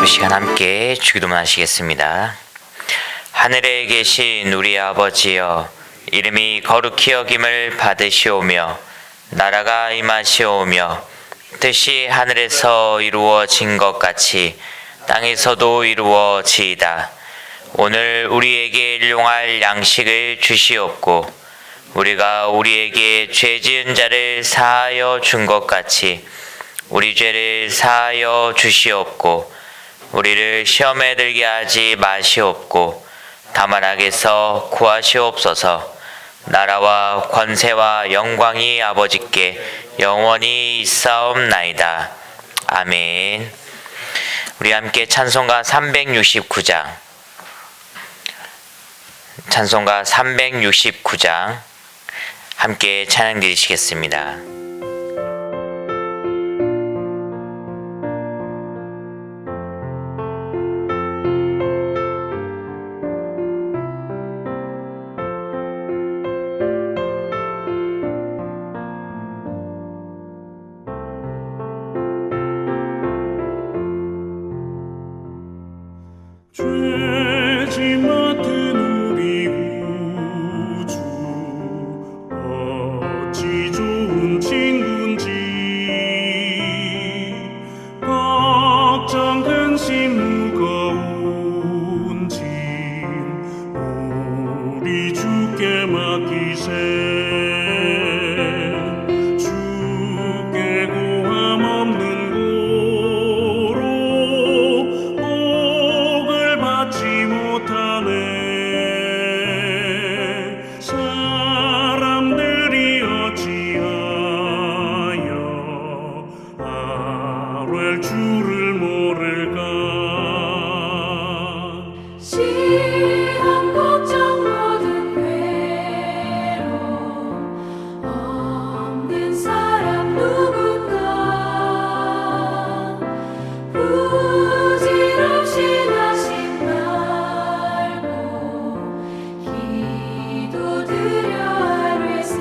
이 시간 함께 주기도문 하시겠습니다. 하늘에 계신 우리 아버지여, 이름이 거룩히 여김을 받으시오며 나라가 임하시오며 뜻이 하늘에서 이루어진 것 같이 땅에서도 이루어지이다. 오늘 우리에게 일용할 양식을 주시옵고 우리가 우리에게 죄 지은 자를 사하여 준 것 같이 우리 죄를 사하여 주시옵고 우리를 시험에 들게 하지 마시옵고 다만 악에서 구하시옵소서. 나라와 권세와 영광이 아버지께 영원히 있사옵나이다. 아멘. 우리 함께 찬송가 369장 함께 찬양 드리시겠습니다. 죄지 맡은 우리 구주 어찌 좋은 친구인지 걱정 근심 무거운 짐 우리 주께 맡기세. 주께 고함 없는 사람들이 어찌하여 아뢰 주를 모를까. 시험 걱정 모든 괴로움 없는 사람 누군가 부질없이 나심 말고 기도드려 아뢰세.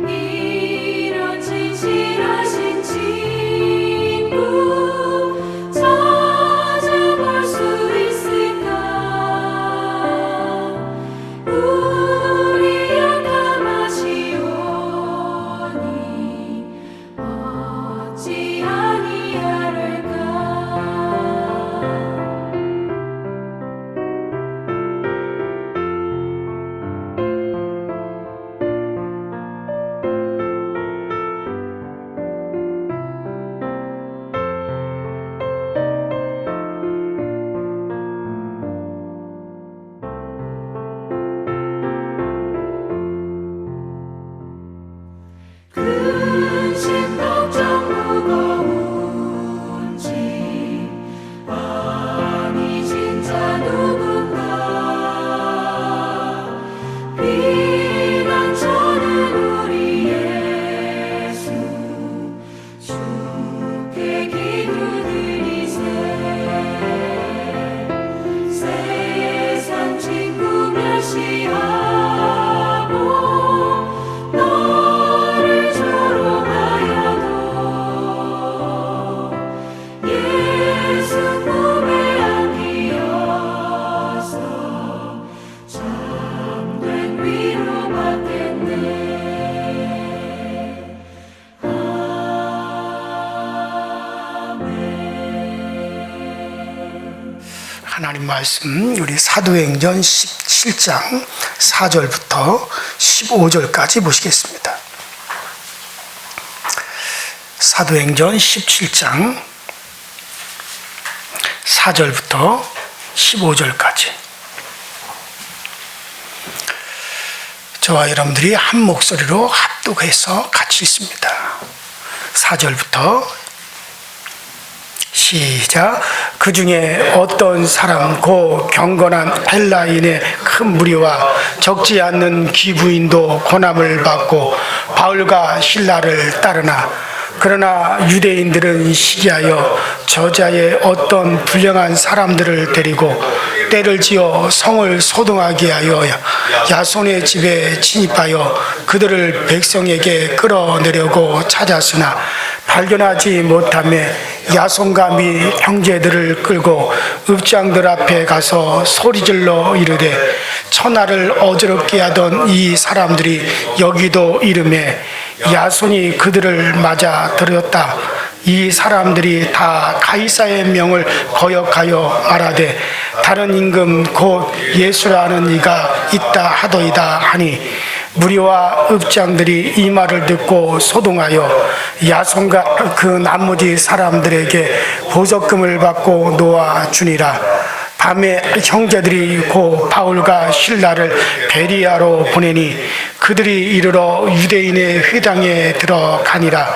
이런 진실하신 친구 찾아볼 수 있을까. 우리 약함하시오니 어찌 아니하를까. 근심 걱정 무거운 짐 많이 진 자 누군가 비난 저는 우리 예수 주께 기도드리세. 세상 친구 멸시하고 너를 조롱하여도 예수 품에 안기어서 참된 위로받겠네. 아멘. 하나님 말씀 우리 사도행전 17장 4절부터 15절까지 보시겠습니다. 사도행전 17장 4절부터 15절까지 저와 여러분들이 한 목소리로 합독해서 같이 읽습니다. 4절부터 시작. 그 중에 어떤 사람 고 경건한 헬라인의 큰 무리와 적지 않는 귀부인도 고난을 받고 바울과 실라를 따르나 그러나 유대인들은 시기하여 저자의 어떤 불량한 사람들을 데리고 때를 지어 성을 소동하게 하여 야손의 집에 진입하여 그들을 백성에게 끌어내려고 찾았으나 발견하지 못하며 야손과 및 형제들을 끌고 읍장들 앞에 가서 소리질러 이르되 천하를 어지럽게 하던 이 사람들이 여기도 이름에 야손이 그들을 맞아 들였다. 이 사람들이 다 가이사의 명을 거역하여 말하되 다른 임금 곧 예수라는 이가 있다 하더이다 하니 무리와 읍장들이 이 말을 듣고 소동하여 야손과 그 나머지 사람들에게 보석금을 받고 놓아 주니라. 밤에 형제들이 고 바울과 실라를 베리아로 보내니 그들이 이르러 유대인의 회당에 들어가니라.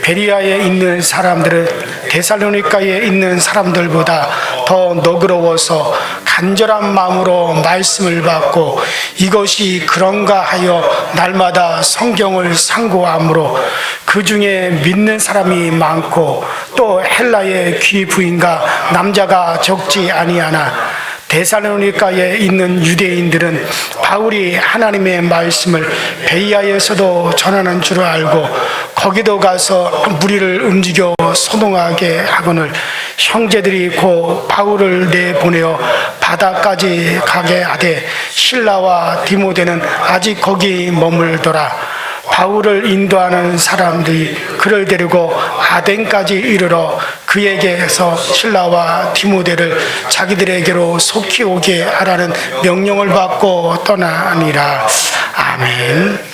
베리아에 있는 사람들은 데살로니가에 있는 사람들보다 더 너그러워서 간절한 마음으로 말씀을 받고 이것이 그런가 하여 날마다 성경을 상고하므로 그 중에 믿는 사람이 많고 또 헬라의 귀부인과 남자가 적지 아니하나 데살로니가에 있는 유대인들은 바울이 하나님의 말씀을 베이아에서도 전하는 줄 알고 거기도 가서 무리를 움직여 소동하게 하거늘 형제들이 곧 바울을 내보내어 바다까지 가게 하되 실라와 디모데는 아직 거기 머물더라. 바울을 인도하는 사람들이 그를 데리고 아덴까지 이르러 그에게서 실라와 디모데를 자기들에게로 속히 오게 하라는 명령을 받고 떠나니라. 아멘.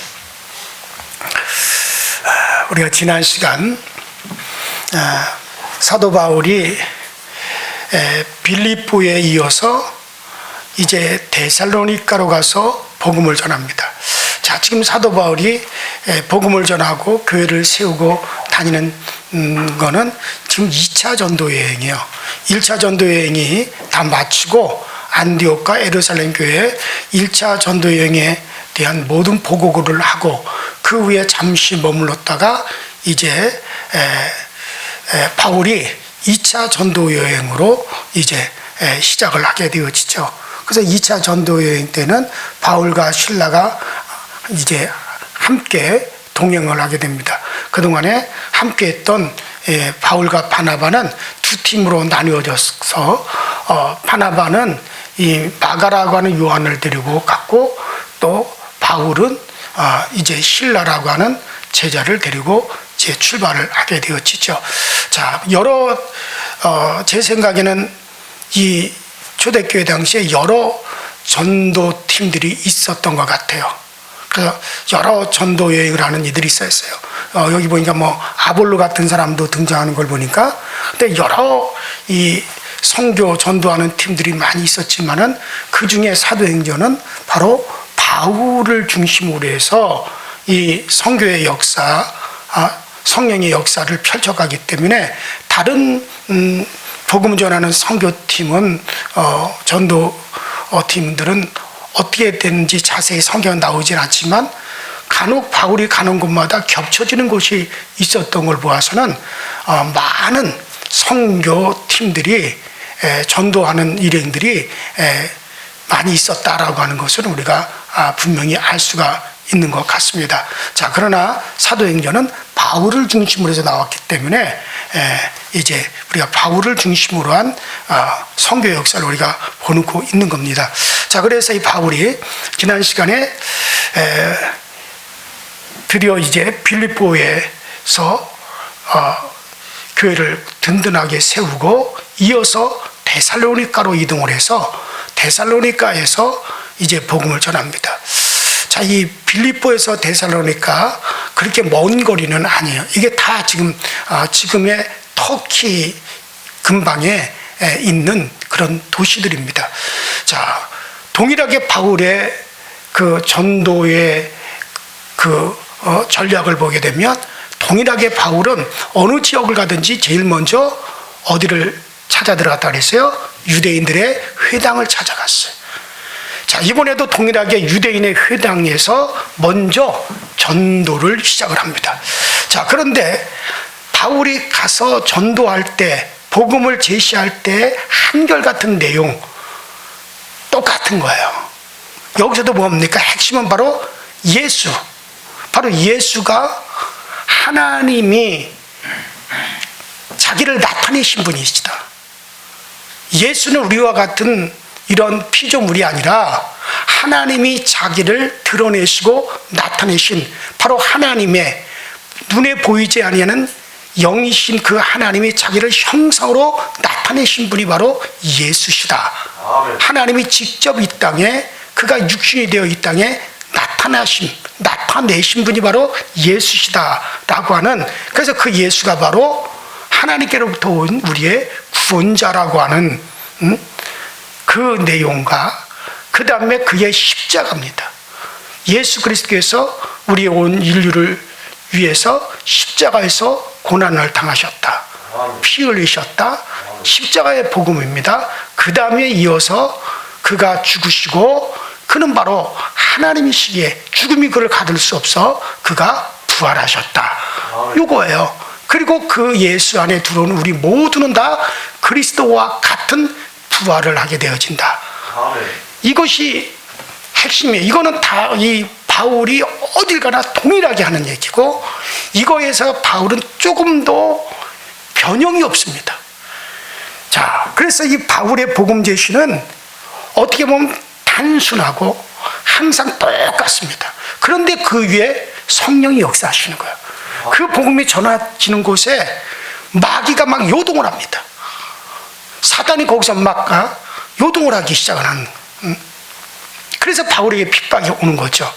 우리가 지난 시간 사도 바울이 빌립보에 이어서 이제 데살로니가로 가서 복음을 전합니다. 자, 지금 사도 바울이 복음을 전하고 교회를 세우고 다니는 거는 지금 2차 전도 여행이에요. 1차 전도 여행이 다 마치고 안디옥과 예루살렘 교회에 1차 전도 여행에 대한 모든 보고를 하고 그 후에 잠시 머물렀다가 이제 바울이 2차 전도 여행으로 이제 시작을 하게 되어지죠. 그래서 2차 전도 여행 때는 바울과 실라가 이제 함께 동행을 하게 됩니다. 그동안에 함께 했던 바울과 바나바는 두 팀으로 나뉘어져서 바나바는 이 마가라고 하는 요한을 데리고 갔고 또 바울은 이제 실라라고 하는 제자를 데리고 이제 출발을 하게 되었지죠. 자, 제 생각에는 이 초대교회 당시에 여러 전도 팀들이 있었던 것 같아요. 그래서 여러 전도 여행을 하는 이들이 있었어요. 여기 보니까 뭐 아볼로 같은 사람도 등장하는 걸 보니까, 근데 여러 이 선교 전도하는 팀들이 많이 있었지만은 그 중에 사도행전은 바로 바울을 중심으로 해서 이 선교의 역사, 성령의 역사를 펼쳐가기 때문에 다른 복음 전하는 선교팀은 전도 팀들은 어떻게 됐는지 자세히 성경은 나오진 않지만 간혹 바울이 가는 곳마다 겹쳐지는 곳이 있었던 걸 보아서는 많은 선교팀들이 전도하는 일행들이 많이 있었다라고 하는 것을 우리가 분명히 알 수가 있는 것 같습니다. 자, 그러나 사도행전은 바울을 중심으로 해서 나왔기 때문에 이제 우리가 바울을 중심으로 한 선교 역사를 우리가 보고 있는 겁니다. 자, 그래서 이 바울이 지난 시간에 드디어 이제 빌립보에서 교회를 든든하게 세우고 이어서 데살로니가로 이동을 해서 데살로니가에서 이제 복음을 전합니다. 자, 이 빌립보에서 데살로니가 그렇게 먼 거리는 아니에요. 이게 다 지금의 터키 근방에 있는 그런 도시들입니다. 자, 동일하게 바울의 그 전도의 그 전략을 보게 되면 동일하게 바울은 어느 지역을 가든지 제일 먼저 어디를 찾아 들어갔다 그랬어요? 유대인들의 회당을 찾아갔어요. 자, 이번에도 동일하게 유대인의 회당에서 먼저 전도를 시작을 합니다. 자, 그런데 바울이 가서 전도할 때, 복음을 제시할 때 한결같은 내용 똑같은 거예요. 여기서도 뭡니까? 핵심은 바로 예수. 바로 예수가 하나님이 자기를 나타내신 분이시다. 예수는 우리와 같은 이런 피조물이 아니라 하나님이 자기를 드러내시고 나타내신 바로 하나님의 눈에 보이지 아니하는 영이신 그 하나님이 자기를 형상으로 나타내신 분이 바로 예수시다. 하나님이 직접 이 땅에 그가 육신이 되어 이 땅에 나타내신 분이 바로 예수시다라고 하는, 그래서 그 예수가 바로 하나님께로부터 온 우리의 구원자라고 하는 그 내용과 그 다음에 그의 십자가입니다. 예수 그리스도께서 우리의 온 인류를 위해서 십자가에서 고난을 당하셨다. 피 흘리셨다. 십자가의 복음입니다. 그 다음에 이어서 그가 죽으시고 그는 바로 하나님이시기에 죽음이 그를 가둘 수 없어 그가 부활하셨다. 요거예요. 그리고 그 예수 안에 들어오는 우리 모두는 다 그리스도와 같은 부활을 하게 되어진다. 이것이 핵심이에요. 이거는 다 이 바울이 어딜 가나 동일하게 하는 얘기고, 이거에서 바울은 조금 더 변형이 없습니다. 자, 그래서 이 바울의 복음 제시는 어떻게 보면 단순하고 항상 똑같습니다. 그런데 그 위에 성령이 역사하시는 거예요. 그 복음이 전해지는 곳에 마귀가 막 요동을 합니다. 사단이 거기서 막 요동을 하기 시작을 하는. 그래서 바울에게 핍박이 오는 거죠.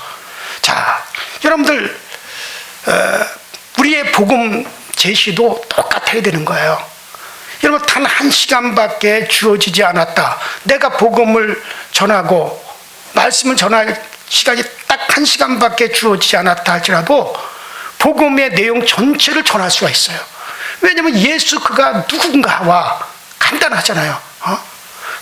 자, 여러분들 우리의 복음 제시도 똑같아야 되는 거예요. 여러분, 단 1시간밖에 주어지지 않았다. 내가 복음을 전하고 말씀을 전할 시간이 딱 1시간밖에 주어지지 않았다 할지라도 복음의 내용 전체를 전할 수가 있어요. 왜냐하면 예수 그가 누군가와 간단하잖아요.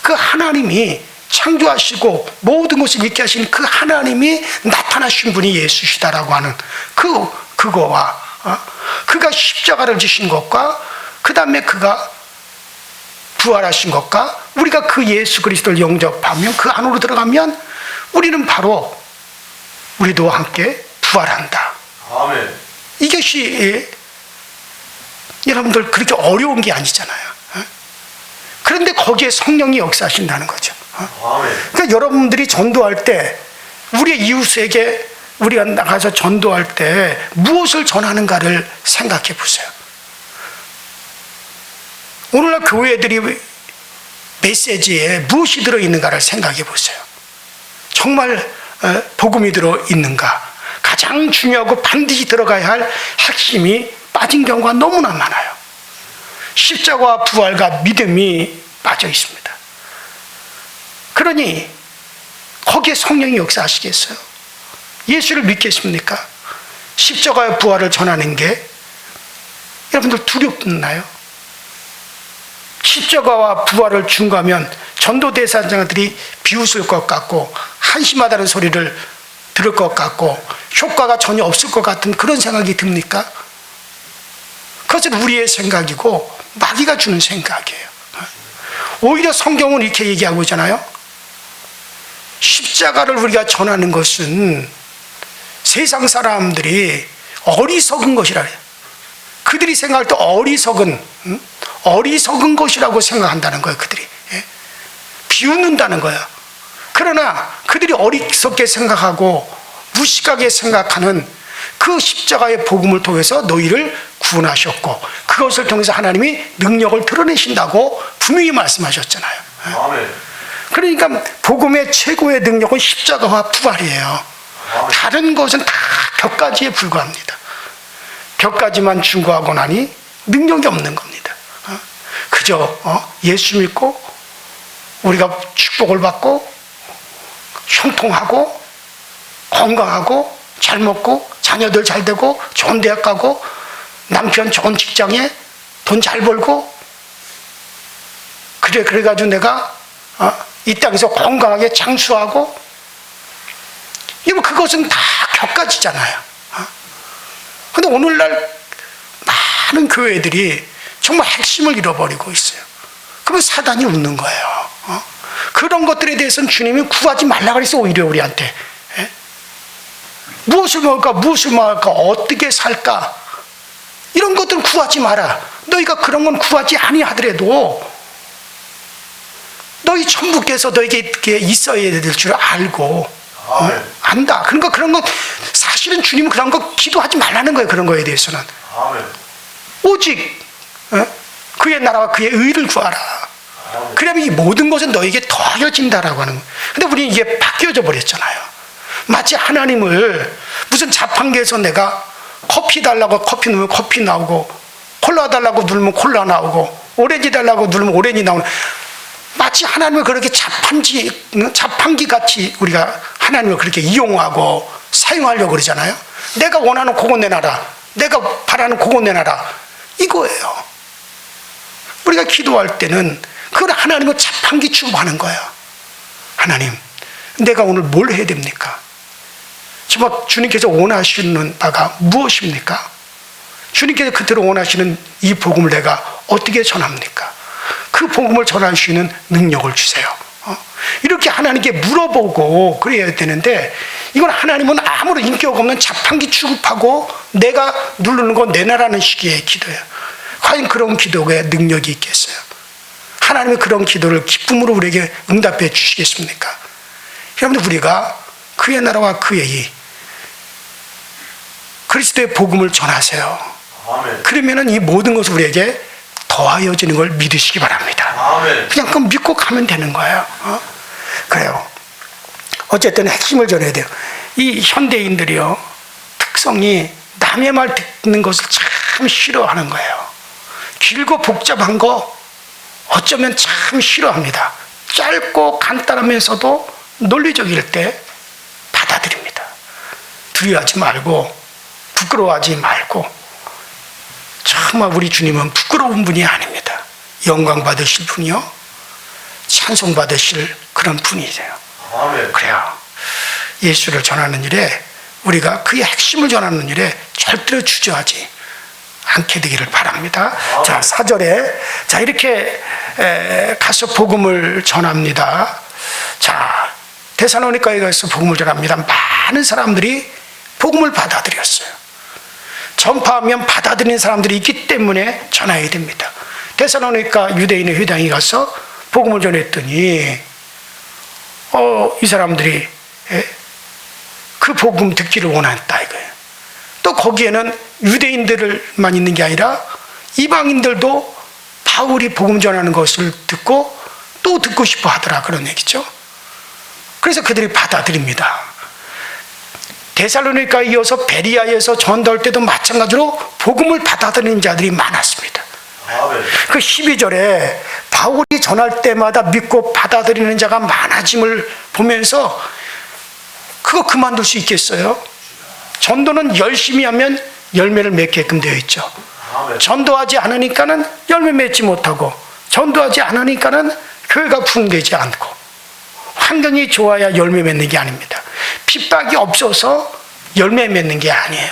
그 하나님이 창조하시고 모든 것을 있게 하신 그 하나님이 나타나신 분이 예수시다라고 하는 그거와 그가 십자가를 지신 것과 그 다음에 그가 부활하신 것과 우리가 그 예수 그리스도를 영접하면 그 안으로 들어가면 우리는 바로 우리도 함께 부활한다. 아멘. 이것이 여러분들 그렇게 어려운 게 아니잖아요. 그런데 거기에 성령이 역사하신다는 거죠. 그러니까 여러분들이 전도할 때 우리의 이웃에게 우리가 나가서 전도할 때 무엇을 전하는가를 생각해 보세요. 오늘날 교회들이 메시지에 무엇이 들어있는가를 생각해 보세요. 정말 복음이 들어있는가? 가장 중요하고 반드시 들어가야 할 핵심이 빠진 경우가 너무나 많아요. 십자가와 부활과 믿음이 빠져 있습니다. 그러니 거기에 성령이 역사하시겠어요? 예수를 믿겠습니까? 십자가의 부활을 전하는 게 여러분들 두렵나요? 십자가와 부활을 중과하면 전도 대상자들이 비웃을 것 같고 한심하다는 소리를 들을 것 같고 효과가 전혀 없을 것 같은 그런 생각이 듭니까? 그것은 우리의 생각이고 마귀가 주는 생각이에요. 오히려 성경은 이렇게 얘기하고 있잖아요. 십자가를 우리가 전하는 것은 세상 사람들이 어리석은 것이라 해요. 그들이 생각할 때 어리석은 것이라고 생각한다는 거예요. 그들이 비웃는다는 거예요. 그러나 그들이 어리석게 생각하고 무식하게 생각하는 그 십자가의 복음을 통해서 너희를 구원하셨고 그것을 통해서 하나님이 능력을 드러내신다고 분명히 말씀하셨잖아요. 아멘. 그러니까 복음의 최고의 능력은 십자가와 부활이에요. 다른 것은 다 격가지에 불과합니다. 격가지만 중과하고 나니 능력이 없는 겁니다. 그저 예수 믿고 우리가 축복을 받고 형통하고 건강하고 잘 먹고 자녀들 잘 되고 좋은 대학 가고 남편 좋은 직장에 돈 잘 벌고 그래가지고 내가 이 땅에서 건강하게 장수하고 이거 그것은 다 격가지잖아요. 근데 오늘날 많은 교회들이 정말 핵심을 잃어버리고 있어요. 그러면 사단이 웃는 거예요. 그런 것들에 대해서는 주님이 구하지 말라 그랬어. 오히려 우리한테 무엇을 먹을까, 무엇을 먹을까, 어떻게 살까, 이런 것들은 구하지 마라. 너희가 그런 건 구하지 아니하더라도 너희 천부께서 너에게 있어야 될 줄 알고 안다. 그러니까 그런 것 사실은 주님은 그런 거 기도하지 말라는 거예요. 그런 거에 대해서는 오직 그의 나라와 그의 의를 구하라. 그러면 이 모든 것은 너에게 더해진다라고 하는 거예요. 근데 우리는 이게 바뀌어져 버렸잖아요. 마치 하나님을 무슨 자판기에서 내가 커피 달라고 커피 넣으면 커피 나오고, 콜라 달라고 누르면 콜라 나오고, 오렌지 달라고 누르면 오렌지 나오는, 마치 하나님을 그렇게 자판기 같이 우리가 하나님을 그렇게 이용하고 사용하려고 그러잖아요. 내가 원하는 그거 내놔라, 내가 바라는 그거 내놔라, 이거예요. 우리가 기도할 때는 그걸 하나님을 자판기 취급하는 거예요. 하나님, 내가 오늘 뭘 해야 됩니까? 정말 주님께서 원하시는 바가 무엇입니까? 주님께서 그대로 원하시는 이 복음을 내가 어떻게 전합니까? 그 복음을 전할 수 있는 능력을 주세요. 이렇게 하나님께 물어보고 그래야 되는데, 이건 하나님은 아무런 인격 없는 자판기 취급하고 내가 누르는 건 내놔라는 식의 기도예요. 과연 그런 기도에 능력이 있겠어요? 하나님이 그런 기도를 기쁨으로 우리에게 응답해 주시겠습니까? 여러분들, 우리가 그의 나라와 그의 의, 그리스도의 복음을 전하세요. 그러면은 이 모든 것을 우리에게 더하여지는 걸 믿으시기 바랍니다. 그냥 그거 믿고 가면 되는 거예요. 그래요. 어쨌든 핵심을 전해야 돼요. 이 현대인들이요, 특성이 남의 말 듣는 것을 참 싫어하는 거예요. 길고 복잡한 거 어쩌면 참 싫어합니다. 짧고 간단하면서도 논리적일 때 받아들입니다. 두려워하지 말고 부끄러워하지 말고, 정말 우리 주님은 부끄러운 분이 아닙니다. 영광 받으실 분이요, 찬송 받으실 그런 분이세요. 그래요. 예수를 전하는 일에, 우리가 그의 핵심을 전하는 일에 절대로 주저하지 않게 되기를 바랍니다. 자, 4절에 자, 이렇게 가서 복음을 전합니다. 자, 데살로니가에 가서 복음을 전합니다. 많은 사람들이 복음을 받아들였어요. 전파하면 받아들이는 사람들이 있기 때문에 전해야 됩니다. 데살로니가 유대인의 회당에 가서 복음을 전했더니 이 사람들이 그 복음 듣기를 원했다 이거예요. 또 거기에는 유대인들만 있는 게 아니라 이방인들도 바울이 복음 전하는 것을 듣고 또 듣고 싶어 하더라, 그런 얘기죠. 그래서 그들이 받아들입니다. 데살로니가에 이어서 베리아에서 전도할 때도 마찬가지로 복음을 받아들이는 자들이 많았습니다. 그 12절에 바울이 전할 때마다 믿고 받아들이는 자가 많아짐을 보면서 그거 그만둘 수 있겠어요? 전도는 열심히 하면 열매를 맺게끔 되어 있죠. 전도하지 않으니까는 열매 맺지 못하고, 전도하지 않으니까는 교회가 부흥되지 않고, 환경이 좋아야 열매 맺는 게 아닙니다. 핍박이 없어서 열매 맺는 게 아니에요.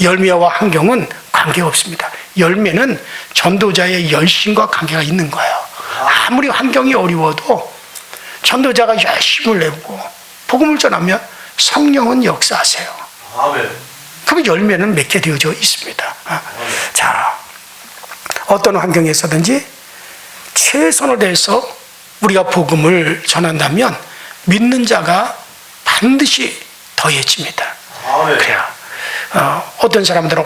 열매와 환경은 관계가 없습니다. 열매는 전도자의 열심과 관계가 있는 거예요. 아무리 환경이 어려워도 전도자가 열심을 내고 복음을 전하면 성령은 역사하세요. 그러면 열매는 맺게 되어져 있습니다. 자, 어떤 환경에서든지 최선을 다해서 우리가 복음을 전한다면 믿는 자가 반드시 더해집니다. 그래요. 어떤 사람들은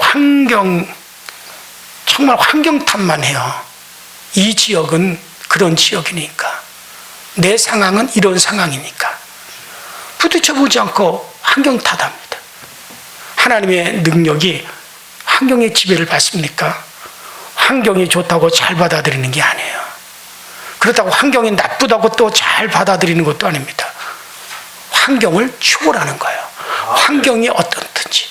정말 환경 탓만 해요. 이 지역은 그런 지역이니까, 내 상황은 이런 상황이니까 부딪혀보지 않고 환경 탓합니다. 하나님의 능력이 환경의 지배를 받습니까? 환경이 좋다고 잘 받아들이는 게 아니에요. 그렇다고 환경이 나쁘다고 또 잘 받아들이는 것도 아닙니다. 환경을 초월하는 거예요. 환경이 어떻든지.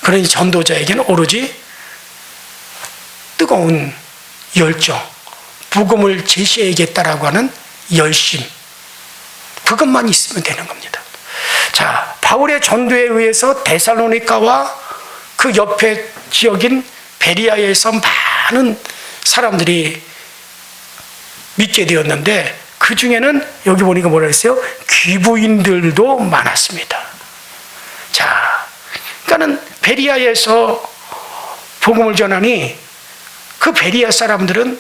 그러니 전도자에게는 오로지 뜨거운 열정, 복음을 제시해야겠다라고 하는 열심, 그것만 있으면 되는 겁니다. 자, 바울의 전도에 의해서 데살로니가와 그 옆에 지역인 베리아에서 많은 사람들이 믿게 되었는데, 그 중에는 여기 보니까 뭐라 했어요? 귀부인들도 많았습니다. 자, 그러니까 나는 베리아에서 복음을 전하니 그 베리아 사람들은,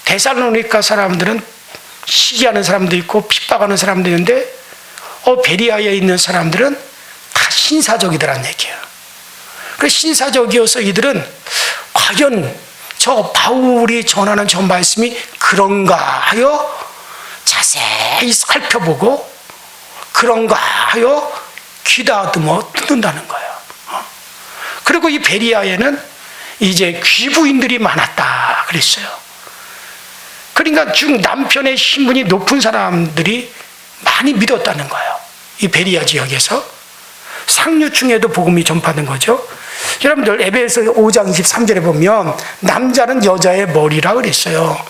데살로니가 사람들은 시기하는 사람도 있고 핍박하는 사람도 있는데 베리아에 있는 사람들은 다 신사적이더란 얘기예요. 그 신사적이어서 이들은 과연 저 바울이 전하는 저 말씀이 그런가 하여 자세히 살펴보고 그런가 하여 귀다듬어 듣는다는 거예요. 그리고 이 베리아에는 이제 귀부인들이 많았다 그랬어요. 그러니까 중 남편의 신분이 높은 사람들이 많이 믿었다는 거예요. 이 베리아 지역에서 상류층에도 복음이 전파된 거죠. 여러분들 에베소 5장 23절에 보면 남자는 여자의 머리라 그랬어요.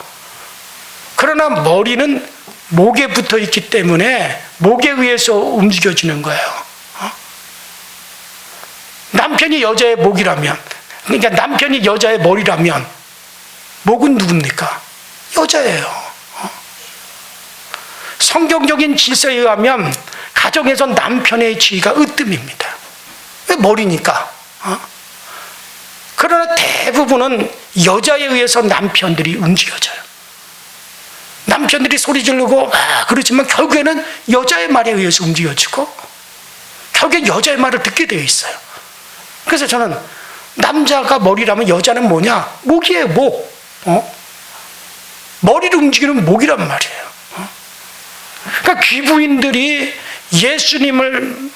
그러나 머리는 목에 붙어 있기 때문에 목에 의해서 움직여지는 거예요. 남편이 여자의 목이라면, 그러니까 남편이 여자의 머리라면 목은 누굽니까? 여자예요. 성경적인 질서에 의하면 가정에서 남편의 지위가 으뜸입니다. 왜? 머리니까. 그러나 대부분은 여자에 의해서 남편들이 움직여져요. 남편들이 소리 지르고 그렇지만 결국에는 여자의 말에 의해서 움직여지고 결국엔 여자의 말을 듣게 되어 있어요. 그래서 저는 남자가 머리라면 여자는 뭐냐? 목이에요, 목. 머리를 움직이는 목이란 말이에요. 그러니까 귀부인들이 예수님을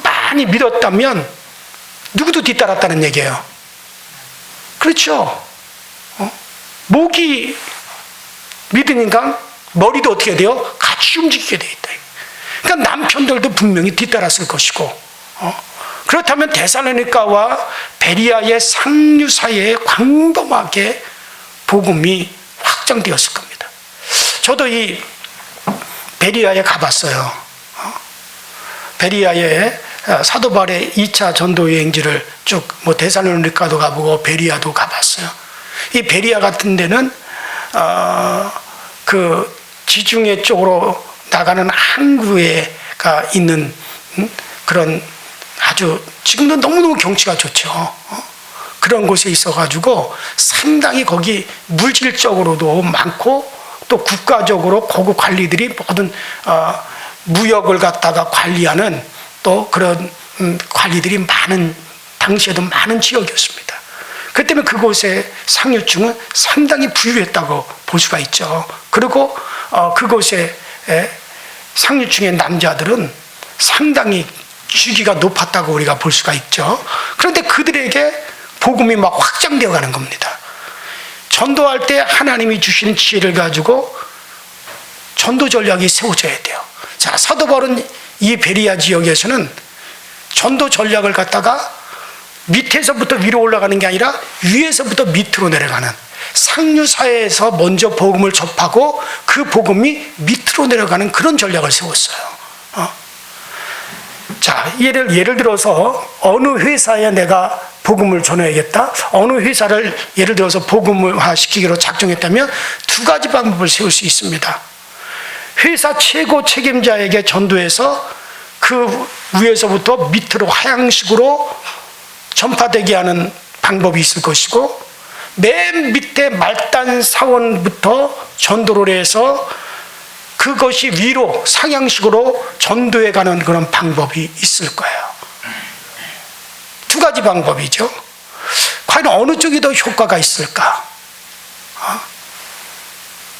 많이 믿었다면 누구도 뒤따랐다는 얘기예요. 그렇죠? 목이 믿으니까 머리도 어떻게 돼요? 같이 움직이게 돼 있다. 그러니까 남편들도 분명히 뒤따랐을 것이고, 그렇다면 데살로니가와 베리아의 상류 사이에 광범하게 복음이 확장되었을 겁니다. 저도 이 베리아에 가봤어요. 베리아에 사도 바울의 2차 전도 여행지를 쭉 데살로니가도 가보고 베리아도 가봤어요. 이 베리아 같은 데는 그 지중해 쪽으로 나가는 항구에가 있는 그런 아주 지금도 너무너무 경치가 좋죠. 그런 곳에 있어가지고 상당히 거기 물질적으로도 많고 또 국가적으로 고급 관리들이 모든 무역을 갖다가 관리하는 또 그런 관리들이 많은, 당시에도 많은 지역이었습니다. 그 때문에 그곳의 상류층은 상당히 부유했다고 볼 수가 있죠. 그리고 그곳의 상류층의 남자들은 상당히 직위가 높았다고 우리가 볼 수가 있죠. 그런데 그들에게 복음이 막 확장되어 가는 겁니다. 전도할 때 하나님이 주시는 지혜를 가지고 전도 전략이 세워져야 돼요. 자, 사도 바울은 이 베리아 지역에서는 전도 전략을 갖다가 밑에서부터 위로 올라가는 게 아니라 위에서부터 밑으로 내려가는, 상류 사회에서 먼저 복음을 접하고 그 복음이 밑으로 내려가는 그런 전략을 세웠어요. 자, 예를 들어서 어느 회사에 내가 복음을 전해야겠다, 어느 회사를 예를 들어서 복음화 시키기로 작정했다면 두 가지 방법을 세울 수 있습니다. 회사 최고 책임자에게 전도해서 그 위에서부터 밑으로 하향식으로 전파되게 하는 방법이 있을 것이고, 맨 밑에 말단 사원부터 전도를 해서 그것이 위로 상향식으로 전도해 가는 그런 방법이 있을 거예요. 두 가지 방법이죠. 과연 어느 쪽이 더 효과가 있을까?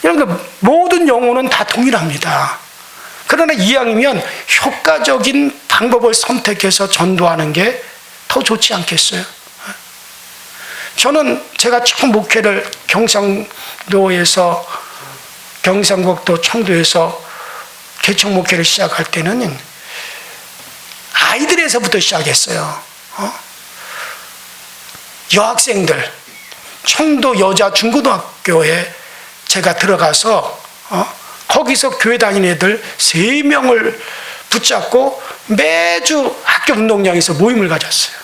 여러분들, 모든 영혼은 다 동일합니다. 그러나 이왕이면 효과적인 방법을 선택해서 전도하는 게 더 좋지 않겠어요? 저는 제가 처음 목회를 경상도에서, 경상북도 청도에서 개척 목회를 시작할 때는 아이들에서부터 시작했어요. 여학생들, 청도 여자 중고등학교에 제가 들어가서 거기서 교회 다니는 애들 3명을 붙잡고 매주 학교 운동장에서 모임을 가졌어요.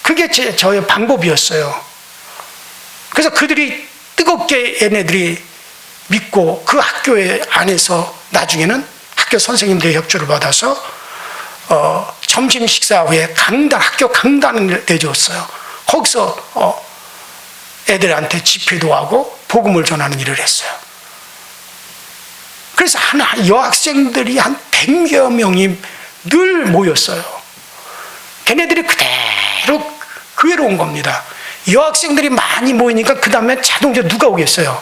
그게 저의 방법이었어요. 그래서 그들이 뜨겁게 얘네들이 믿고 그 학교에 안에서 나중에는 학교 선생님들의 협조를 받아서 점심 식사 후에 학교 강단을 내줬어요. 거기서 애들한테 집회도 하고 복음을 전하는 일을 했어요. 그래서 여학생들이 한 100여 명이 늘 모였어요. 걔네들이 그대로 교회로 온 겁니다. 여학생들이 많이 모이니까 그 다음에 자동차 누가 오겠어요?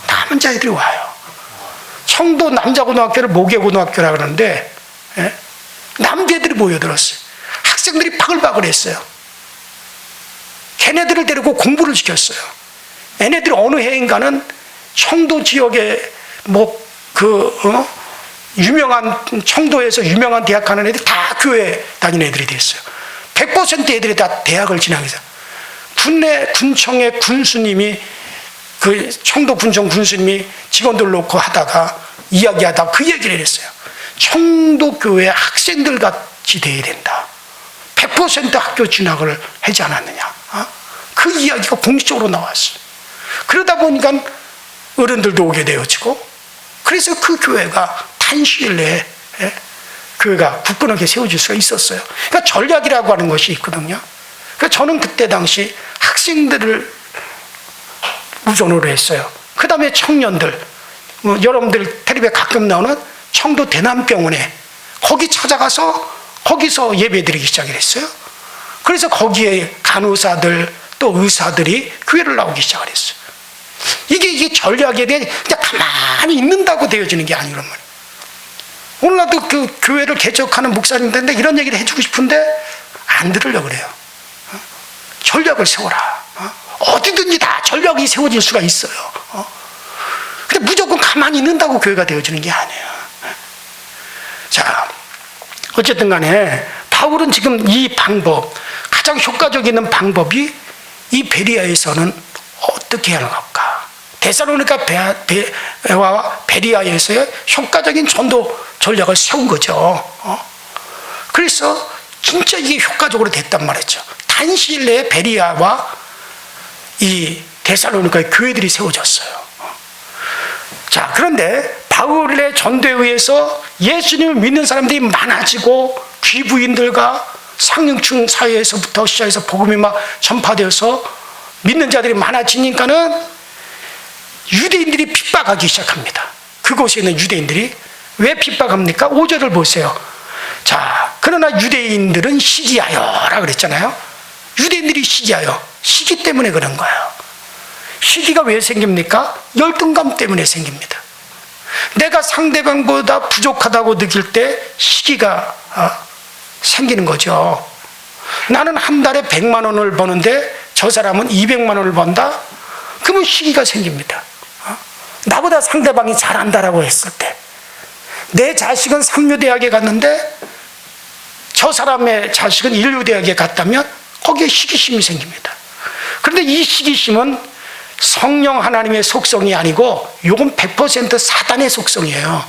남자애들이 와요. 청도 남자고등학교를 모계고등학교라 그러는데 남자애들이 모여들었어요. 학생들이 바글바글했어요. 걔네들을 데리고 공부를 시켰어요. 얘네들이 어느 해인가는 청도 지역에 유명한 청도에서 유명한 대학 가는 애들 다 교회 다니는 애들이 됐어요. 100% 애들이 다 대학을 진학해서 군청의 군수님이 그 청도 군청 군수님이 직원들 놓고 하다가 이야기하다 그 얘기를 했어요. 청도 교회 학생들 같이 돼야 된다. 100% 학교 진학을 하지 않았느냐. 그 이야기가 공식적으로 나왔어요. 그러다 보니까 어른들도 오게 되어지고, 그래서 그 교회가 단시일 내에 교회가 굳건하게 세워질 수가 있었어요. 그러니까 전략이라고 하는 것이 있거든요. 그러니까 저는 그때 당시 학생들을 우선으로 했어요. 그 다음에 청년들, 여러분들 텔레비에 가끔 나오는 청도 대남병원에 거기 찾아가서 거기서 예배드리기 시작했어요. 그래서 거기에 간호사들 또 의사들이 교회를 나오기 시작을 했어요. 이게 전략에 대해 그냥 가만히 있는다고 되어지는 게 아니란 말이에요. 오늘날도 그 교회를 개척하는 목사님들인데 이런 얘기를 해주고 싶은데 안 들으려고 그래요. 전략을 세워라. 어디든지 다 전략이 세워질 수가 있어요. 근데 무조건 가만히 있는다고 교회가 되어지는 게 아니에요. 자, 어쨌든 간에 바울은 지금 이 방법, 가장 효과적인 방법이 이 베리아에서는 어떻게 하는 걸까? 데살로니가 베와 베리아에서의 효과적인 전도 전략을 세운 거죠. 그래서 진짜 이게 효과적으로 됐단 말이죠. 단시일 내에 베리아와 이 데살로니가의 교회들이 세워졌어요. 자, 그런데 바울의 전도에 의해서 예수님을 믿는 사람들이 많아지고 귀부인들과 상류층 사회에서부터 시작해서 복음이 막 전파되어서 믿는 자들이 많아지니까는 유대인들이 핍박하기 시작합니다. 그곳에 있는 유대인들이 왜 핍박합니까? 5절을 보세요. 자, 그러나 유대인들은 시기하여라 그랬잖아요. 유대인들이 시기하여, 시기 때문에 그런 거예요. 시기가 왜 생깁니까? 열등감 때문에 생깁니다. 내가 상대방보다 부족하다고 느낄 때 시기가 생기는 거죠. 나는 한 달에 100만 원을 버는데 저 사람은 200만 원을 번다? 그러면 시기가 생깁니다. 나보다 상대방이 잘한다라고 했을 때, 내 자식은 상류대학에 갔는데 저 사람의 자식은 인류대학에 갔다면 거기에 시기심이 생깁니다. 그런데 이 시기심은 성령 하나님의 속성이 아니고 이건 100% 사단의 속성이에요.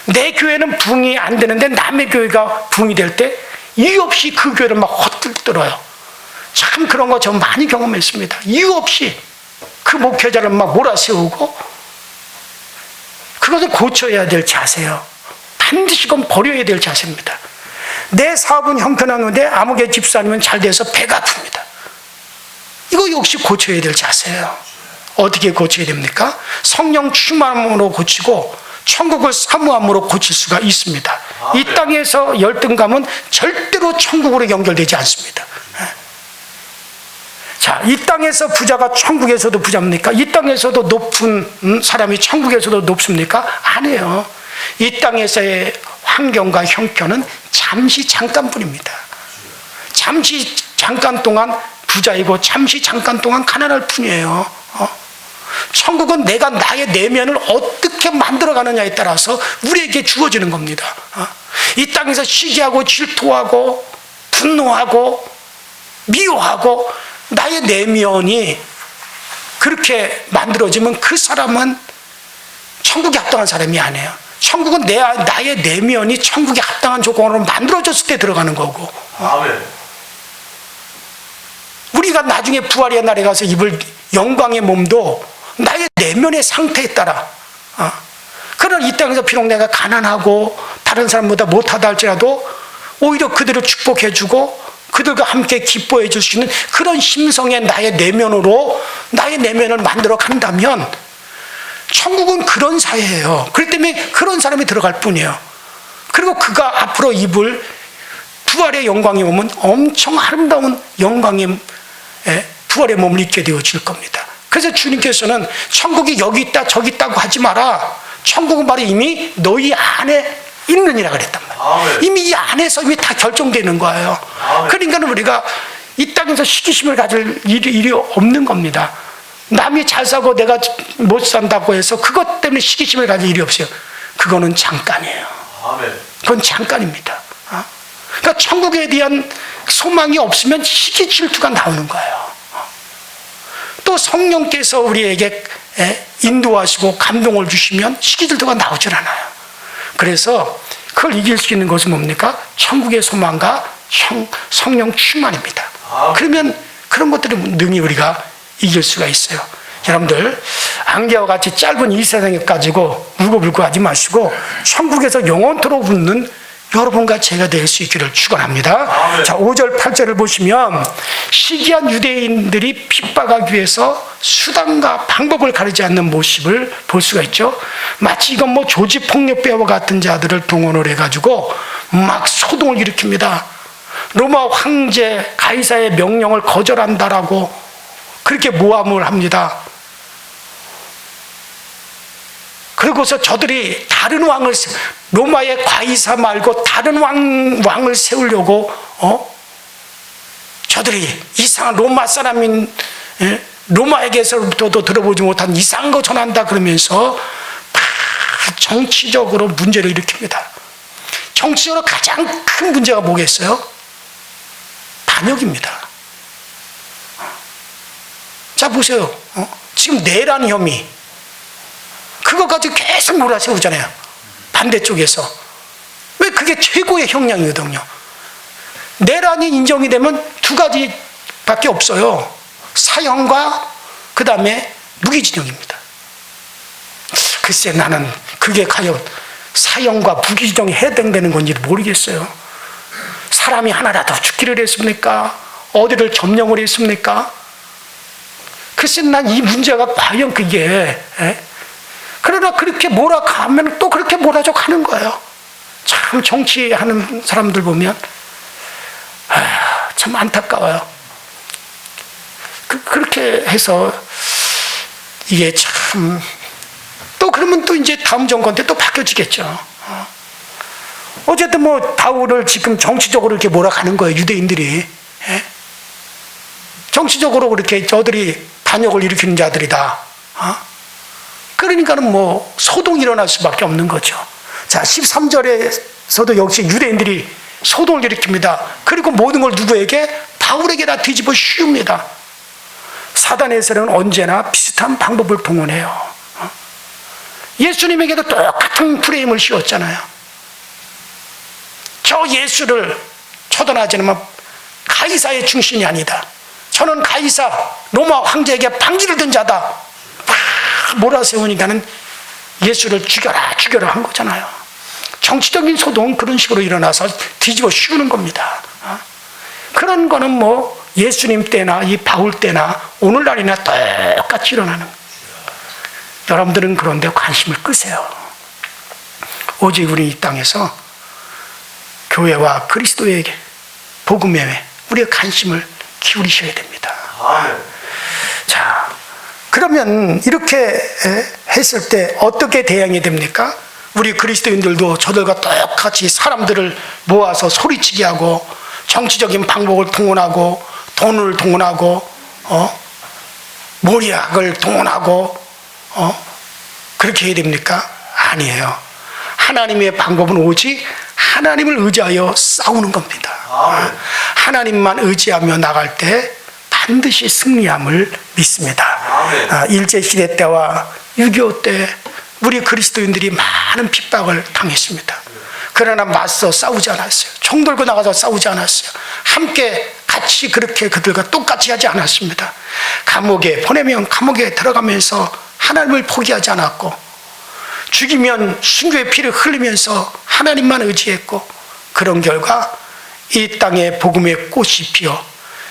내 교회는 부흥이 안 되는데 남의 교회가 부흥이 될 때 이유 없이 그 교회를 막 헛들들어요. 참 그런 거 저 많이 경험했습니다. 이유 없이 그 목회자를 막 몰아세우고, 그것은 고쳐야 될 자세요. 반드시 그건 버려야 될 자세입니다. 내 사업은 형편없는데 아무개 집사님은 잘 돼서 배가 아픕니다. 이거 역시 고쳐야 될 자세예요. 어떻게 고쳐야 됩니까? 성령 충만함으로 고치고 천국을 사모함으로 고칠 수가 있습니다. 이 땅에서 열등감은 절대로 천국으로 연결되지 않습니다. 자, 이 땅에서 부자가 천국에서도 부자입니까? 이 땅에서도 높은 사람이 천국에서도 높습니까? 아니에요. 이 땅에서의 환경과 형편은 잠시 잠깐뿐입니다. 잠시 잠깐 동안 부자이고 잠시 잠깐 동안 가난할 뿐이에요. 천국은 내가 나의 내면을 어떻게 만들어가느냐에 따라서 우리에게 주어지는 겁니다. 이 땅에서 시기하고 질투하고 분노하고 미워하고 나의 내면이 그렇게 만들어지면 그 사람은 천국에 합당한 사람이 아니에요. 천국은 나의 내면이 천국에 합당한 조건으로 만들어졌을 때 들어가는 거고, 우리가 나중에 부활의 날에 가서 입을 영광의 몸도 나의 내면의 상태에 따라, 그러나 이 땅에서 비록 내가 가난하고 다른 사람보다 못하다 할지라도 오히려 그들을 축복해주고 그들과 함께 기뻐해 줄 수 있는 그런 심성의 나의 내면으로 나의 내면을 만들어 간다면 천국은 그런 사회예요. 그렇기 때문에 그런 사람이 들어갈 뿐이에요. 그리고 그가 앞으로 입을 부활의 영광이 오면 엄청 아름다운 영광의 부활의 몸을 입게 되어질 겁니다. 그래서 주님께서는 천국이 여기 있다 저기 있다고 하지 마라. 천국은 바로 이미 너희 안에 있느니라 그랬단 말이에요. 이미 이 안에서 이미 다 결정되는 거예요. 그러니까 우리가 이 땅에서 시기심을 가질 일이 없는 겁니다. 남이 잘 사고 내가 못 산다고 해서 그것 때문에 시기심을 가질 일이 없어요. 그거는 잠깐이에요. 그건 잠깐입니다. 그러니까 천국에 대한 소망이 없으면 시기 질투가 나오는 거예요. 또 성령께서 우리에게 인도하시고 감동을 주시면 시기 질투가 나오질 않아요. 그래서 그걸 이길 수 있는 것은 뭡니까? 천국의 소망과 성령 충만입니다. 그러면 그런 것들을 능히 우리가 이길 수가 있어요. 여러분들 안개와 같이 짧은 이 세상에 가지고 울고불고 하지 마시고 천국에서 영원토록 웃는 여러분과 제가 될 수 있기를 축원합니다. 자, 5절 8절을 보시면 시기한 유대인들이 핍박하기 위해서 수단과 방법을 가리지 않는 모습을 볼 수가 있죠. 마치 이건 뭐 조직폭력배와 같은 자들을 동원을 해가지고 막 소동을 일으킵니다. 로마 황제 가이사의 명령을 거절한다라고 그렇게 모함을 합니다. 그리고서 저들이 다른 왕을 로마의 가이사 말고 다른 왕을 세우려고 저들이 이상한 로마 사람인 로마에게서부터도 들어보지 못한 이상한 거 전한다 그러면서 정치적으로 문제를 일으킵니다. 정치적으로 가장 큰 문제가 뭐겠어요? 반역입니다. 자 보세요. 지금 내란 혐의 그거 가지고 계속 몰아세우잖아요. 반대쪽에서. 왜 그게 최고의 형량이거든요. 내란이 인정이 되면 두 가지밖에 없어요. 사형과 그 다음에 무기징역입니다. 글쎄 나는 그게 과연 사형과 무기징역에 해당되는 건지 모르겠어요. 사람이 하나라도 죽기를 했습니까? 어디를 점령을 했습니까? 글쎄 난 이 문제가 과연 그게 그러나 그렇게 몰아가면 또 그렇게 몰아줘 가는 거예요. 참 정치하는 사람들 보면 참 안타까워요. 그렇게 해서 이게 참 또 그러면 또 이제 다음 정권 때 또 바뀌어지겠죠. 어쨌든 뭐 바울을 지금 정치적으로 이렇게 몰아가는 거예요. 유대인들이 정치적으로 그렇게 저들이 반역을 일으키는 자들이다. 그러니까는 뭐 소동이 일어날 수밖에 없는 거죠. 자, 13절에서도 역시 유대인들이 소동을 일으킵니다. 그리고 모든 걸 누구에게? 바울에게 다 뒤집어 씌웁니다. 사단에서는 언제나 비슷한 방법을 동원해요. 예수님에게도 똑같은 프레임을 씌웠잖아요. 저 예수를 처단하지 않으면 가이사의 충신이 아니다. 저는 가이사 로마 황제에게 반기를 든 자다. 몰아세우니까는 예수를 죽여라 한 거잖아요. 정치적인 소동은 그런 식으로 일어나서 뒤집어 씌우는 겁니다. 그런 거는 뭐 예수님 때나 이 바울 때나 오늘날이나 똑같이 일어나는 거예요. 여러분들은 그런데 관심을 끄세요. 오직 우리 이 땅에서 교회와 그리스도에게 복음에 우리가 관심을 기울이셔야 됩니다. 자, 그러면 이렇게 했을 때 어떻게 대응이 됩니까? 우리 그리스도인들도 저들과 똑같이 사람들을 모아서 소리치게 하고 정치적인 방법을 동원하고 돈을 동원하고 모략을 동원하고 그렇게 해야 됩니까? 아니에요. 하나님의 방법은 오직 하나님을 의지하여 싸우는 겁니다. 하나님만 의지하며 나갈 때 반드시 승리함을 믿습니다. 일제시대 때와 6.25 때 우리 그리스도인들이 많은 핍박을 당했습니다. 그러나 맞서 싸우지 않았어요. 총 들고 나가서 싸우지 않았어요. 함께 같이 그렇게 그들과 똑같이 하지 않았습니다. 감옥에 보내면 감옥에 들어가면서 하나님을 포기하지 않았고, 죽이면 순교의 피를 흘리면서 하나님만 의지했고, 그런 결과 이 땅에 복음의 꽃이 피어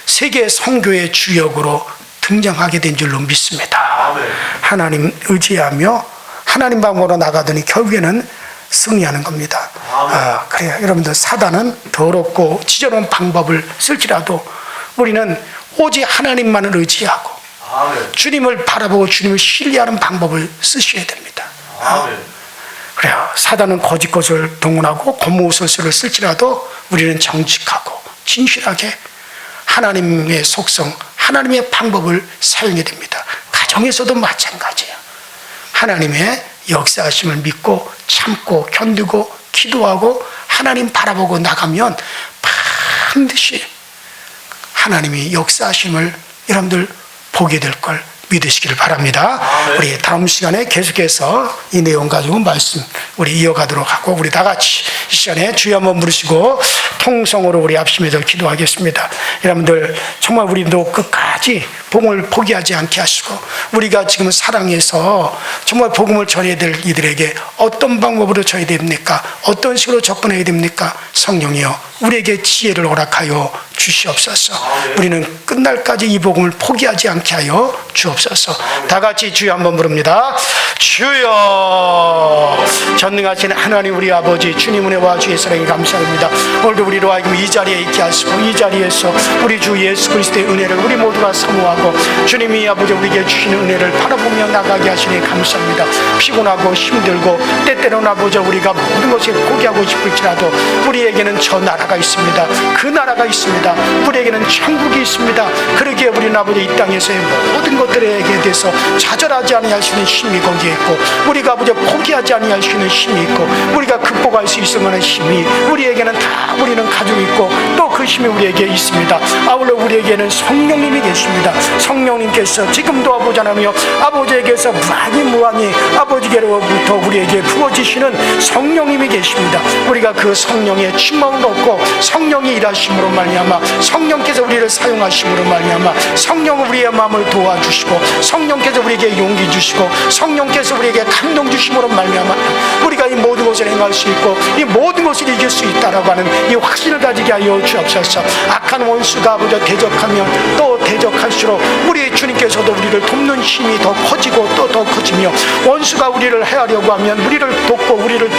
세계 선교의 주역으로 등장하게 된 줄로 믿습니다. 하나님 의지하며 하나님 방법으로 나가더니 결국에는 승리하는 겁니다. 그래요. 여러분들, 사단은 더럽고 지저분한 방법을 쓸지라도 우리는 오직 하나님만을 의지하고 주님을 바라보고 주님을 신뢰하는 방법을 쓰셔야 됩니다. 그래요. 사단은 거짓 것을 동원하고 고무소설을 쓸지라도 우리는 정직하고 진실하게 하나님의 속성, 하나님의 방법을 사용해야 됩니다. 가정에서도 마찬가지예요. 하나님의 역사하심을 믿고 참고 견디고 기도하고 하나님 바라보고 나가면 반드시 하나님이 역사하심을 여러분들 보게 될 걸 믿으시기를 바랍니다. 우리 다음 시간에 계속해서 이 내용 가지고 말씀 우리 이어가도록 하고, 우리 다 같이 이 시간에 주여 한번 부르시고 통성으로 우리 합심해서 기도하겠습니다. 여러분들, 정말 우리도 끝까지 복음을 포기하지 않게 하시고, 우리가 지금 사랑해서 정말 복음을 전해야 될 이들에게 어떤 방법으로 전해야 됩니까? 어떤 식으로 접근해야 됩니까? 성령이여, 우리에게 지혜를 허락하여 주시옵소서. 우리는 끝날까지 이 복음을 포기하지 않게 하여 주옵소서. 다 같이 주여 한번 부릅니다. 주여. 전능하신 하나님 우리 아버지, 주님 은혜와 주의 사랑에 감사합니다. 오늘도 우리로 하여금 이 자리에 있게 하시고, 이 자리에서 우리 주 예수 그리스도의 은혜를 우리 모두가 사모하고 주님이 아버지 우리에게 주시는 은혜를 바라보며 나가게 하시니 감사합니다. 피곤하고 힘들고 때때로는 아버지 우리가 모든 것을 포기하고 싶을지라도 우리에게는 저 나라가 있습니다. 그 나라가 있습니다. 우리에게는 천국이 있습니다. 그러기에 우리는 아버지 이 땅에서의 모든 것들에게 대해서 좌절하지 아니할 수 있는 힘이 거기에 있고, 우리가 아버지 포기하지 아니할 수 있는 힘이 있고, 우리가 극복할 수 있을 만한 힘이 우리에게는 다 우리는 가지고 있고, 또 그 힘이 우리에게 있습니다. 아울러 우리에게는 성령님이 계십니다. 성령님께서 지금도 아버지 하나며 아버지에게서 무한히 아버지께로부터 우리에게 부어지시는 성령님이 계십니다. 우리가 그 성령의 충만을 얻고 성령이 일하심으로 말미암아, 성령께서 우리를 사용하심으로 말미암아 성령은 우리의 마음을 도와주시고, 성령께서 우리에게 용기 주시고, 성령께서 우리에게 감동 주심으로 말미암아 우리가 이 모든 것을 행할 수 있고 이 모든 것을 이길 수 있다라고 하는 이 확신을 가지게 하여 주옵소서. 악한 원수가 아버지 대적하면 또 대적할수록 우리 주님께서도 우리를 돕는 힘이 더 커지고 또 더 커지며, 원수가 우리를 해하려고 하면 우리를 돕고 우리를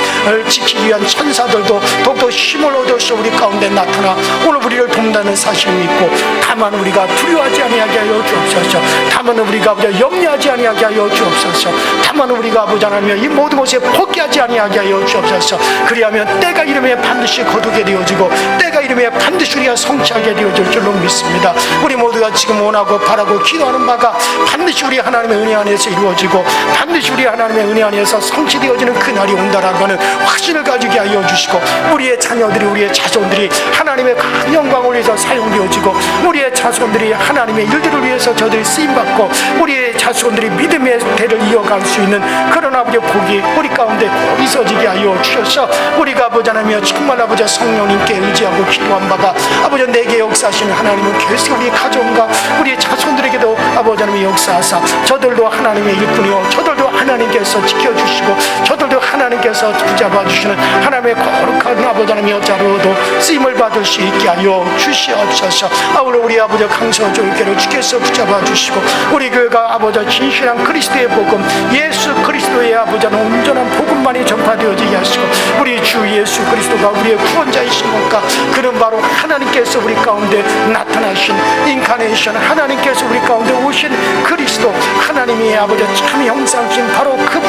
지키기 위한 천사들도 더욱더 힘을 얻어서 우리 가운데 나타나 오늘 우리를 돕는다는 사실을 믿고, 다만 우리가 두려워하지 아니하게 하여 주옵소서. 다만 우리가 아버지 염려하지 아니하게 하여 주옵소서. 다만 우리가 아버지 하나님 이 모든 것에 포기하지 아니하게 하여 주옵소서. 그리하면 때가 이름에 반드시 거두게 되어지고, 때가 이름에 반드시 우리가 성취하게 되어질 줄로 믿습니다. 우리 모두가 지금 원하고 바라고 기도하는 바가 반드시 우리 하나님의 은혜 안에서 이루어지고, 반드시 우리 하나님의 은혜 안에서 성취되어지는 그날이 온다라고 하는 확신을 가지게 하여 주시고, 우리의 자녀들이, 우리의 자손들이 하나님의 큰 영광을 위해서 사용되어지고, 우리의 자손들이 하나님의 일들을 위해서 저들이 쓰임받고, 우리의 자손들이 믿음의 대를 이어갈 수 있는 그런 아버지 복이 우리 가운데 있어지게 하여 주셔서, 우리가 아버지 하나님이여 정말 아버지 성령님께 의지하고 기도한 바가 아버지 내게 역사하시는 하나님은 계속 우리 가정과 우리 자손들에게도 아버지 하나님의 역사하사 저들도 하나님의 일꾼이요 저들도 하나님께서 지켜주시고 저들도 하나님께서 붙잡아주시는 하나님의 거룩한 아버지 하나님의 여자로도 쓰임을 받을 수 있게 하여 주시옵소서. 아울러 우리 아버지 강서교회를 주께서 붙잡아주시고, 우리 교회가 아버지 진실한 그리스도의 복음, 예수 그리스도의 아버지 온전한 복음만이 전파되어지게 하시고, 우리 주 예수 그리스도가 우리의 구원자이신 것과 그는 바로 하나님께서 우리 가운데 나타나신 인카네이션, 하나님께서 우리 가운데 오신 그리스도, 하나님의 아버지 참 형상신 바로 그분,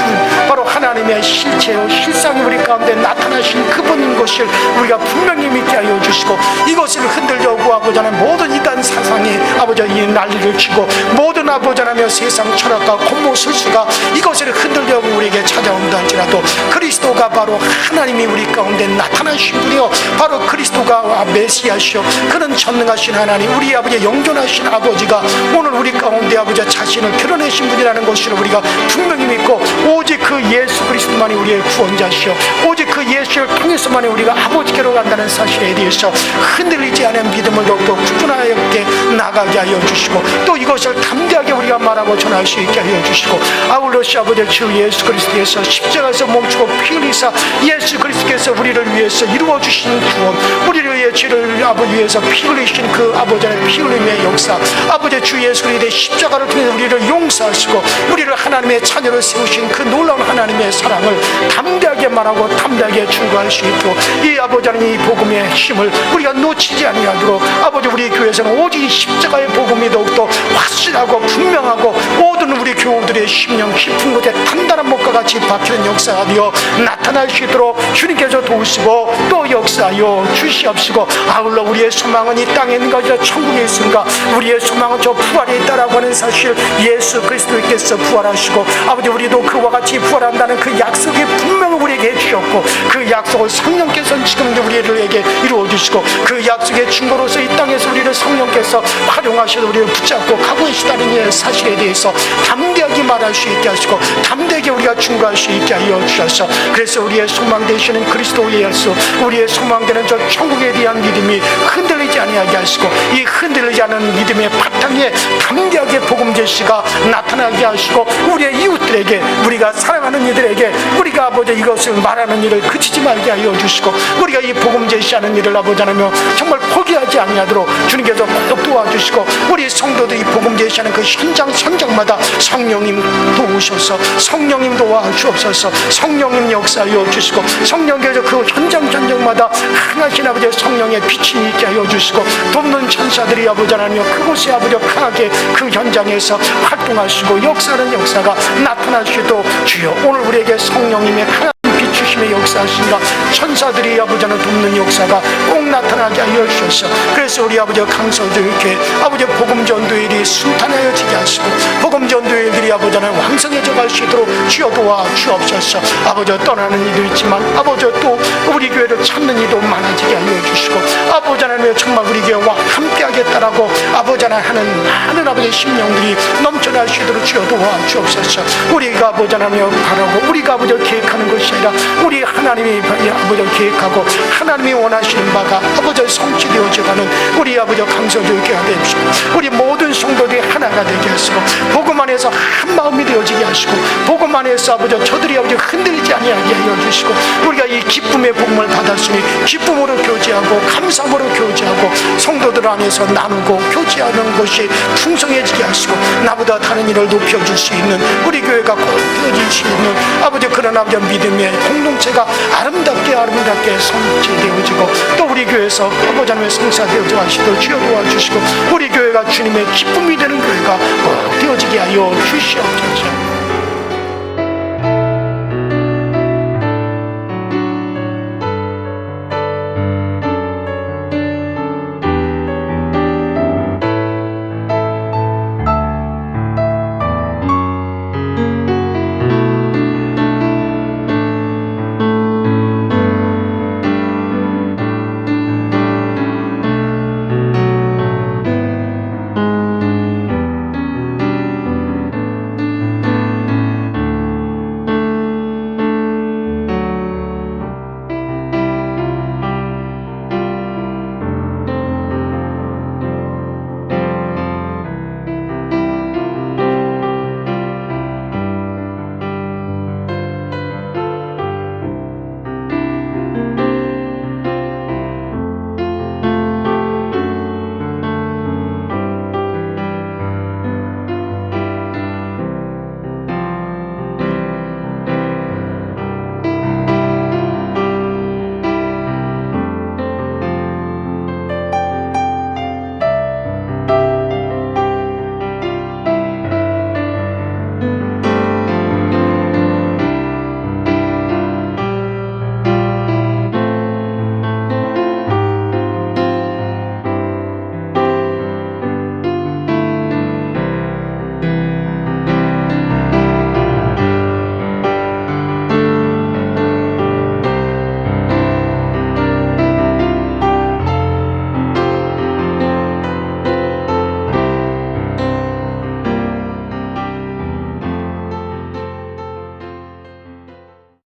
바로 하나님의 실체요 실상이 우리 가운데 나타나신 그분인 것을 우리가 분명히 믿게 하여 주시고, 이것을 흔들려고 아버지 하나님 모든 이단 사상이 아버지 이 난리를 치고, 모든 아버지 하나님의 세상 철학과 공모술수가 이것을 흔들려고 우리에게 찾아온다 할지라도, 그리스도가 바로 하나님이 우리 가운데 나타나신 분이요 바로 그리스도가 메시아시오, 그는 전능하신 하나님, 우리 아버지 영존하신 아버지가 오늘 우리 가운데 아버지 자신을 드러내신 분이라는 것을 우리가 분명히 믿고, 오직 그 예수 그리스도만이 우리의 구원자시오, 오직 그 예수를 통해서만이 우리가 아버지께로 간다는 사실에 대해서 흔들리지 않은 믿음을 더욱더 굳건하게 나가 나가게 하여 주시고 또 이것을 담대하게 우리가 말하고 전할 수 있게 하여 주시고 아울러시 아버지 주 예수 그리스도께서 십자가에서 멈추고 피 흘리사 예수 그리스도께서 우리를 위해서 이루어 주신 구원, 우리를 위해 죄를 아버지 위해서 피 흘리신 그 아버지의 피 흘림의 역사, 아버지 주 예수 그리스도의 십자가를 통해 우리를 용서하시고 우리를 하나님의 자녀로 세우신 그 놀라운 하나님의 사랑을 담대하게 말하고 담대하게 증거할 수 있도록 이 아버지 하나님 이 복음의 힘을 우리가 놓치지 아니하도록 아버지 우리 교회에서는 오직 이 십자가의 복음이 더욱더 확실하고 분명하고 모든 우리 교우들의 심령 깊은 곳에 단단한 목과 같이 박히는 역사가 되어 나타날 수 있도록 주님께서 도우시고 또 역사하여 주시옵시고 아울러 우리의 소망은 이 땅에 있는 것이라 천국에 있습니다. 우리의 소망은 저 부활에 있다라고 하는 사실 예수 그리스도께서 부활하시고 아버지 우리도 그와 같이 부활한다는 그 약속이 분명히 우리에게 해주셨고 그 약속을 성령께서는 지금 우리에게 이루어주시고 그 약속의 증거로서 이 땅에서 우리를 성령께서 활용하셔서 우리를 붙잡고 가고 계시다는 이 사실에 대해서 담대하게 말할 수 있게 하시고 담대하게 우리가 증거할 수 있게 하여 주셔서 그래서 우리의 소망 되시는 그리스도 예수 우리의 소망되는 저 천국에 대한 믿음이 흔들리지 아니하게 하시고 이 흔들리지 않은 믿음의 바탕에 담대하게 복음 제시가 나타나게 하시고 우리의 이웃들에게 우리가 사랑하는 이들에게 우리가 아버지 이것을 말하는 일을 그치지 말게 하여 주시고 우리가 이 복음 제시하는 일을 아버지 하나며 정말 포기하지 아니하도록 주님께서 꼭 도와주시고 우리 성도들이 복음 제시하는 그 현장마다 성령님 도우셔서 성령님 도와주옵소서 성령님 역사하여 주시고 성령께서 그 현장마다 강하신 아버지의 성령의 빛이 있게 하여 주시고 돕는 천사들이 아버지 하나님 그곳에 아버지 강하게 그 현장에서 활동하시고 역사는 역사가 나타날 수 있도록 주여 오늘 우리에게 성령님의 비추심의 역사하신가 천사들이 아버지는 돕는 역사가 꼭 나타나게 하여 주셔서 그래서 우리 아버지 강성들께 아버지 복음 전도일이 순탄하여지게 하시고 복음 전도일들이 아버지는 왕성해져 갈 수 있도록 주여 도와 주옵소서. 아버지 떠나는 이도 있지만 아버지 또 우리 교회를 찾는 이도 많아지게 하여 주시고 아버지 하나님 정말 우리 교회와 함께하겠다라고 아버지 하나님 많은 아버지 심령들이 넘쳐날 수 있도록 주여 도와 주옵소서. 우리가 아버지 하나님 바라고 우리가 아버지 계획하는 것이 아니라 우리 하나님이 아버지를 계획하고 하나님이 원하시는 바가 아버지 성취되어져가는 우리 아버지 강성교회 교회가 되시고 우리 모든 성도들이 하나가 되게 하시고 복음 안에서 한 마음이 되어지게 하시고 복음 안에서 아버지 저들이 아버지 흔들리지 아니하게 하여 주시고 우리가 이 기쁨의 복음을 받았으니 기쁨으로 교제하고 감사함으로 교제하고 성도들 안에서 나누고 교제하는 것이 풍성해지게 하시고 나보다 다른 일을 높여줄 수 있는 우리 교회가 꼭 되어질 수 있는 아버지 그런 아버지 믿음의 공동체가 아름답게 성취되어지고 또 우리 교회에서 아버지 하나님의 성사되어져 하시도록 주여 도와주시고 우리 교회가 주님의 기쁨이 되는 교회가 꼭 되어지게 하여 주시옵소서.